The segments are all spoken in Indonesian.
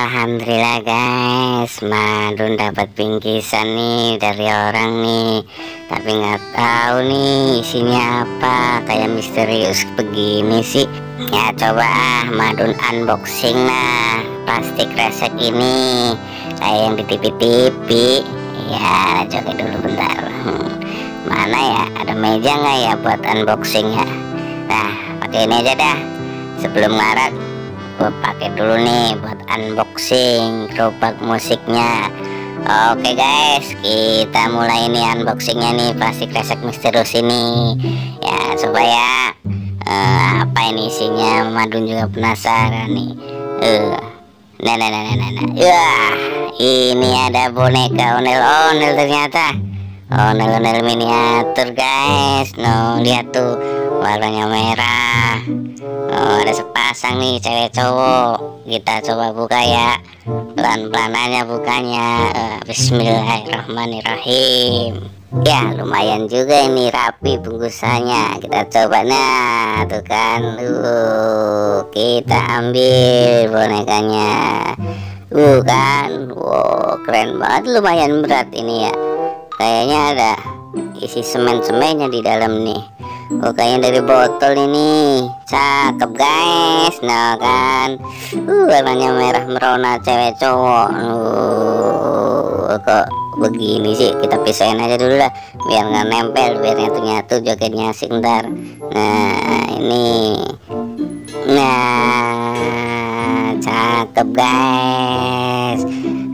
Alhamdulillah guys, Madun dapat bingkisan nih dari orang nih, tapi nggak tahu nih isinya apa, kayak misterius begini sih. Ya coba Madun unboxing. Nah, plastik resek ini kayak yang di TV-TV. Ya coba dulu bentar. Mana ya, ada meja nggak ya buat unboxing ya? Nah, pakai ini aja dah. Sebelum ngarak, gue pakai dulu nih buat unboxing gerobak musiknya. Oke guys, kita mulai ini unboxingnya nih, plastik resek misterius ini. Ya coba ya, apa ini isinya? Madun juga penasaran nih. Nah. Wah, ini ada boneka ondel-ondel ternyata. Ondel-ondel miniatur guys. No, lihat tuh, warnanya merah. Ada sepasang nih cewek cowok. Kita coba buka ya, pelan-pelan aja bukanya. Bismillahirrahmanirrahim. Ya lumayan juga ini, rapi bungkusannya. Kita coba. Nah tuh kan, kita ambil bonekanya. Kan, wow keren banget, lumayan berat ini ya. Kayaknya ada isi semen-semennya di dalam nih. Kayaknya dari botol ini. Cakep guys. Nah kan, warnanya merah merona, cewek cowok. Kok begini sih? Kita pisahin aja dulu lah, biar nggak nempel, biar nyatu-nyatu jogetnya asik ntar. Nah ini, nah cakep guys.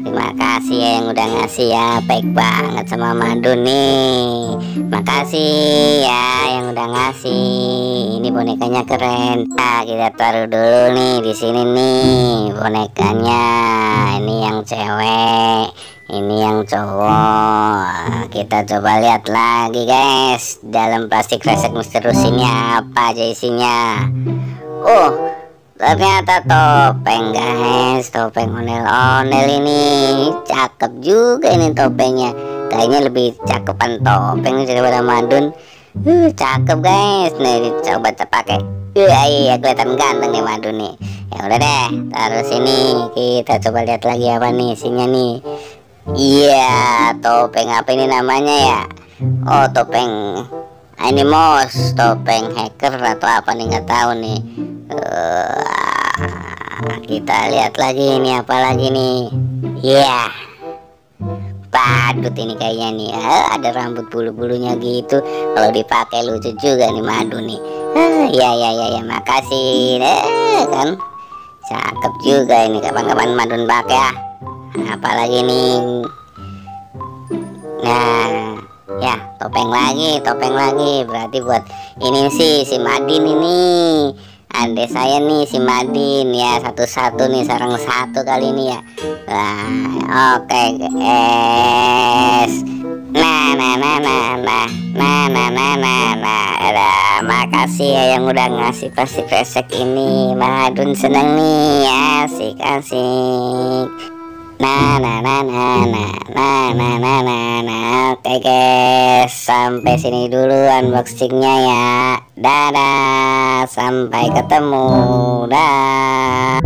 Terima kasih ya yang udah ngasih ya, baik banget sama Madun nih. Makasih ya yang udah ngasih. Ini bonekanya keren. Nah kita taruh dulu nih di sini nih bonekanya. Ini yang cewek, ini yang cowok. Kita coba lihat lagi guys, dalam plastik resek misterius ini apa aja isinya. Ternyata topeng guys, topeng ondel-ondel ini. Cakep juga ini topengnya. Kayaknya lebih cakepan topeng daripada Madun. Cakep guys. Nih coba terpakai. Iya kelihatan ganteng nih Madun nih. Ya udah deh, taruh sini. Kita coba lihat lagi apa nih isinya nih. Iya, topeng apa ini namanya ya? Oh, topeng Animos, topeng hacker atau apa nih, nggak tahu nih. Kita lihat lagi ini apa lagi nih. Iya, badut ini kayaknya nih. Ada rambut bulu-bulunya gitu. Kalau dipakai lucu juga nih Madun nih. Ya makasih. Kan cakep juga ini, kapan-kapan Madun pakai ya. Apalagi nih. Nah ya, topeng lagi. Berarti buat ini sih si Madin ini. Adek saya nih si Madin ya, satu-satu nih, sarang satu kali ini ya. Oke guys. Nah. Makasih ya yang udah ngasih plastik resek ini. Madun seneng nih, asik. Oke guys, sampai sini dulu unboxingnya ya. Dadah, sampai ketemu. Dah.